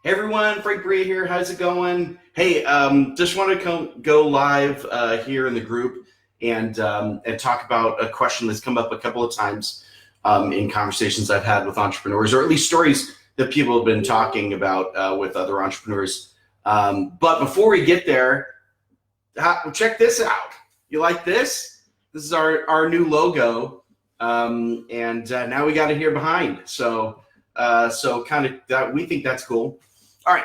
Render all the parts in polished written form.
Everyone, Frank Bria here. How's it going? Hey, just want to go live here in the group and talk about a question that's come up a couple of times in conversations I've had with entrepreneurs, or at least stories that people have been talking about with other entrepreneurs. But before we get there, check this out. You like this? This is our new logo, and now we got it here behind. So kind of that, we think that's cool. All right.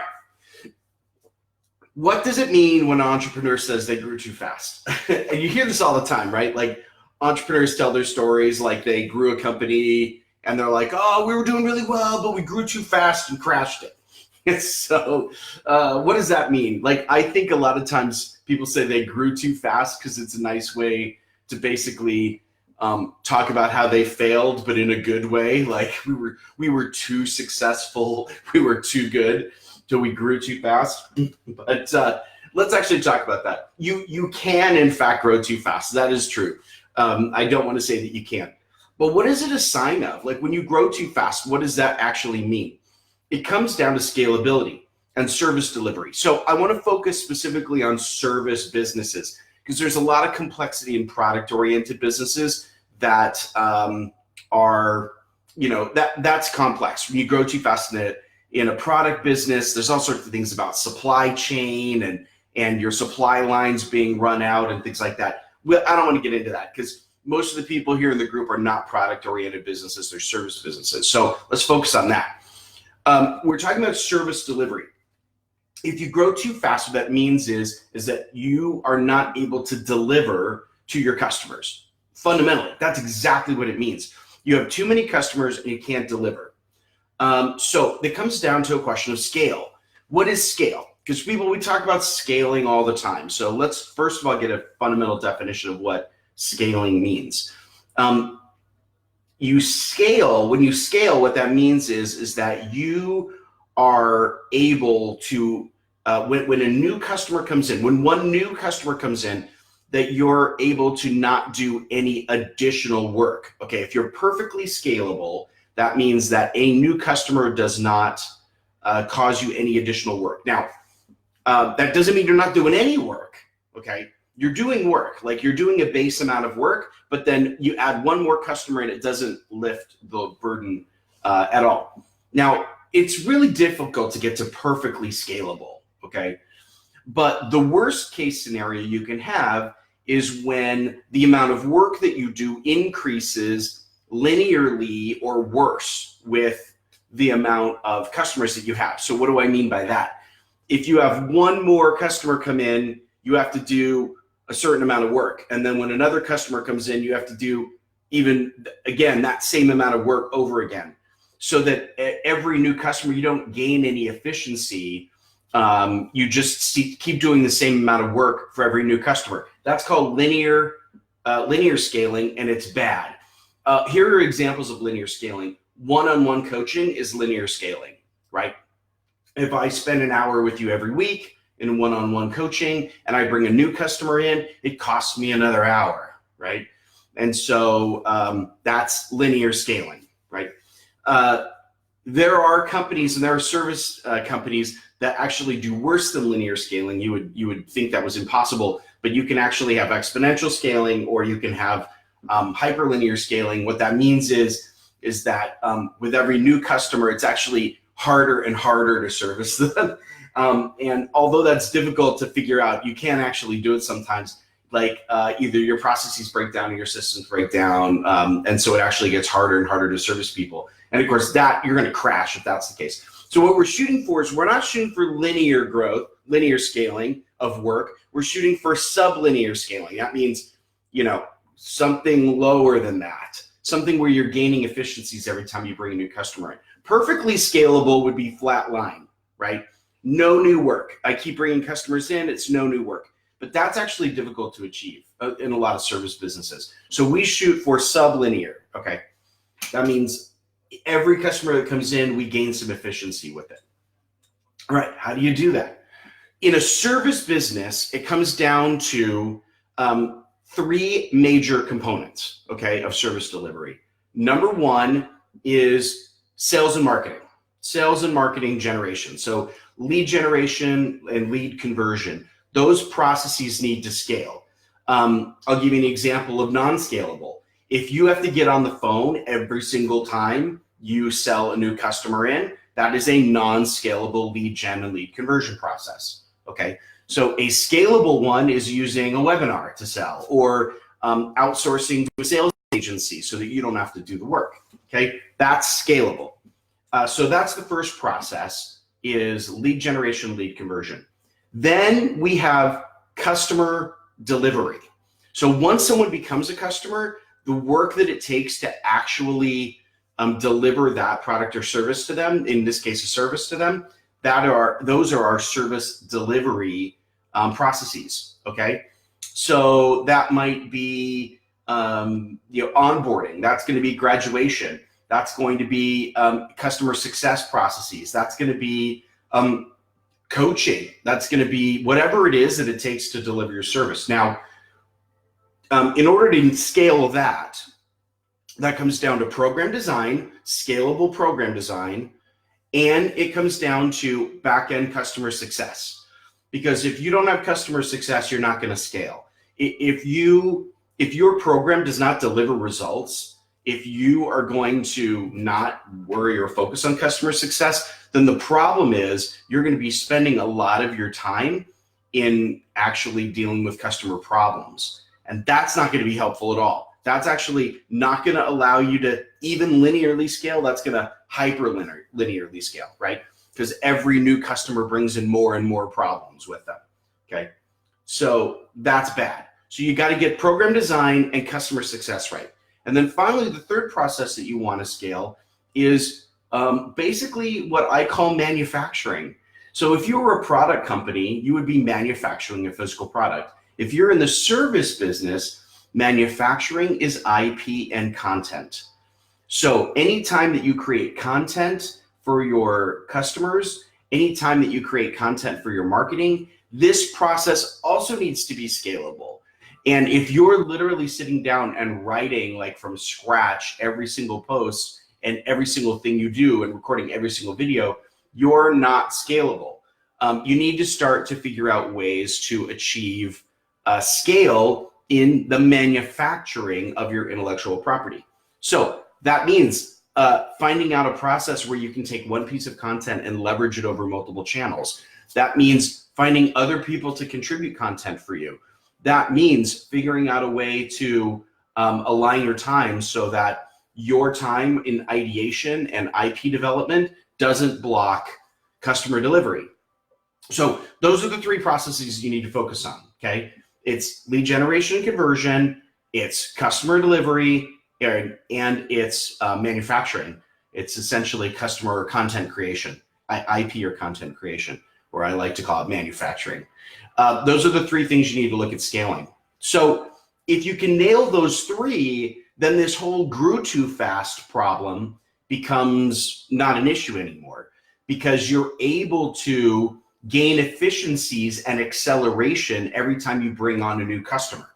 What does it mean when an entrepreneur says they grew too fast? And you hear this all the time, right? Like entrepreneurs tell their stories like they grew a company and they're like, oh, we were doing really well, but we grew too fast and crashed it. And so what does that mean? Like, I think a lot of times people say they grew too fast because it's a nice way to basically talk about how they failed, but in a good way. Like we were too successful, we were too good, so we grew too fast. But let's actually talk about that. You can in fact grow too fast. That is true. I don't want to say that you can't. But what is it a sign of? Like when you grow too fast, what does that actually mean? It comes down to scalability and service delivery. So I want to focus specifically on service businesses because there's a lot of complexity in product-oriented businesses that are, that's complex. When you grow too fast in a product business, there's all sorts of things about supply chain and your supply lines being run out and things like that. Well, I don't want to get into that because most of the people here in the group are not product-oriented businesses, they're service businesses. So let's focus on that. We're talking about service delivery. If you grow too fast, what that means is that you are not able to deliver to your customers. Fundamentally, that's exactly what it means. You have too many customers and you can't deliver. So it comes down to a question of scale. What is scale? Because we talk about scaling all the time. So let's first of all get a fundamental definition of what scaling means. You scale, when you scale, what that means is that you are able to, when a new customer comes in, when one new customer comes in, that you're able to not do any additional work. Okay, if you're perfectly scalable, that means that a new customer does not cause you any additional work. Now, that doesn't mean you're not doing any work, okay? You're doing work, like you're doing a base amount of work, but then you add one more customer and it doesn't lift the burden at all. Now, it's really difficult to get to perfectly scalable, okay? But the worst case scenario you can have is when the amount of work that you do increases linearly or worse with the amount of customers that you have. So what do I mean by that? If you have one more customer come in, you have to do a certain amount of work. And then when another customer comes in, you have to do even, again, that same amount of work over again. So that every new customer, you don't gain any efficiency. You just keep doing the same amount of work for every new customer. That's called linear scaling, and it's bad. Here are examples of linear scaling. One-on-one coaching is linear scaling, right? If I spend an hour with you every week in one-on-one coaching and I bring a new customer in, it costs me another hour, right? And so that's linear scaling, right? There are companies and there are service companies that actually do worse than linear scaling. You would think that was impossible, but you can actually have exponential scaling or you can have hyperlinear scaling. What that means is that with every new customer, it's actually harder and harder to service them. And although that's difficult to figure out, you can actually do it sometimes. Like either your processes break down or your systems break down. And so it actually gets harder and harder to service people. And of course that you're going to crash if that's the case. So what we're shooting for is we're not shooting for linear growth, linear scaling of work. We're shooting for sublinear scaling. That means, something lower than that, something where you're gaining efficiencies every time you bring a new customer in. Perfectly scalable would be flat line, right? No new work. I keep bringing customers in, it's no new work. But that's actually difficult to achieve in a lot of service businesses. So we shoot for sublinear, okay? That means every customer that comes in, we gain some efficiency with it. All right, how do you do that? In a service business, it comes down to three major components, okay, of service delivery. Number one is sales and marketing. sales and marketing generation. So lead generation and lead conversion, those processes need to scale. I'll give you an example of non-scalable. If you have to get on the phone every single time you sell a new customer in, that is a non-scalable lead gen and lead conversion process. Okay, so a scalable one is using a webinar to sell, or outsourcing to a sales agency so that you don't have to do the work. Okay, that's scalable. So that's the first process, is lead generation, lead conversion. Then we have customer delivery. So once someone becomes a customer, the work that it takes to actually deliver that product or service to them, in this case, a service to them, those are our service delivery processes. Okay, so that might be onboarding. That's going to be graduation. That's going to be customer success processes. That's going to be coaching. That's going to be whatever it is that it takes to deliver your service. Now, in order to scale that comes down to program design, scalable program design, and it comes down to back-end customer success. Because if you don't have customer success, you're not going to scale. If your program does not deliver results, if you are going to not worry or focus on customer success, then the problem is you're going to be spending a lot of your time in actually dealing with customer problems. And that's not going to be helpful at all. That's actually not going to allow you to even linearly scale. That's going to hyper linearly scale, right? Because every new customer brings in more and more problems with them. Okay, so that's bad. So you got to get program design and customer success right. And then finally, the third process that you want to scale is basically what I call manufacturing. So if you were a product company, you would be manufacturing a physical product. If you're in the service business, manufacturing is IP and content. So anytime that you create content for your customers, anytime that you create content for your marketing, this process also needs to be scalable. And if you're literally sitting down and writing like from scratch every single post and every single thing you do and recording every single video, you're not scalable. You need to start to figure out ways to achieve scale in the manufacturing of your intellectual property. So that means finding out a process where you can take one piece of content and leverage it over multiple channels. That means finding other people to contribute content for you. That means figuring out a way to align your time so that your time in ideation and IP development doesn't block customer delivery. So those are the three processes you need to focus on, okay? It's lead generation and conversion, it's customer delivery, and it's manufacturing. It's essentially customer content creation, IP or content creation, or I like to call it manufacturing. Those are the three things you need to look at scaling. So if you can nail those three, then this whole grew too fast problem becomes not an issue anymore, because you're able to gain efficiencies and acceleration every time you bring on a new customer.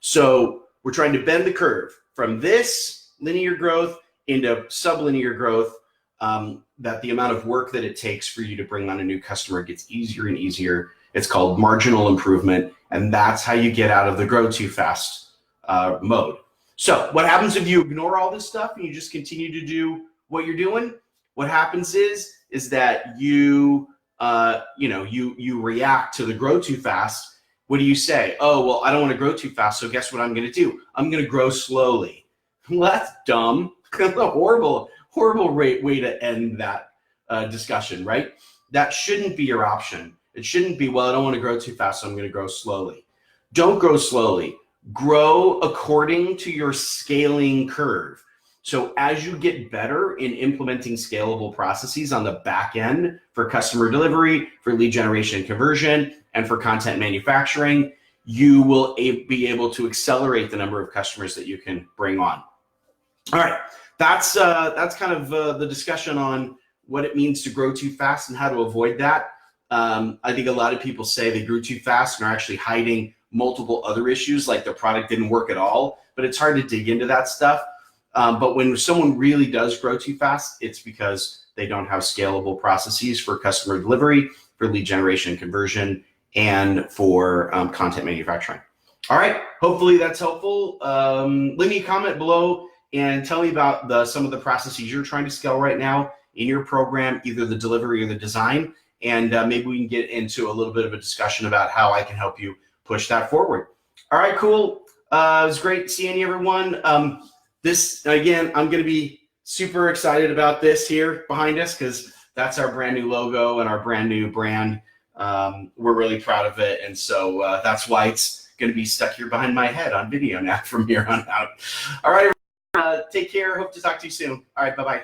So we're trying to bend the curve from this linear growth into sublinear growth, that the amount of work that it takes for you to bring on a new customer gets easier and easier. It's called marginal improvement, and that's how you get out of the grow too fast mode. So what happens if you ignore all this stuff and you just continue to do what you're doing? What happens is that you react to the grow too fast. What do you say? Oh, well, I don't want to grow too fast, so guess what I'm going to do? I'm going to grow slowly. Well, that's dumb. That's a horrible way to end that discussion, right? That shouldn't be your option. It shouldn't be, well, I don't want to grow too fast, so I'm going to grow slowly. Don't grow slowly. Grow according to your scaling curve. So as you get better in implementing scalable processes on the back end for customer delivery, for lead generation and conversion, and for content manufacturing, you will be able to accelerate the number of customers that you can bring on. All right, that's kind of the discussion on what it means to grow too fast and how to avoid that. I think a lot of people say they grew too fast and are actually hiding multiple other issues, like their product didn't work at all, but it's hard to dig into that stuff. But when someone really does grow too fast, it's because they don't have scalable processes for customer delivery, for lead generation and conversion, and for content manufacturing. All right, hopefully that's helpful. Leave me a comment below and tell me about some of the processes you're trying to scale right now in your program, either the delivery or the design, and maybe we can get into a little bit of a discussion about how I can help you push that forward. All right, cool. It was great seeing you, everyone. This, again, I'm going to be super excited about this here behind us because that's our brand new logo and our brand new brand. We're really proud of it, and so that's why it's going to be stuck here behind my head on video now from here on out. All right, take care. Hope to talk to you soon. All right, bye-bye.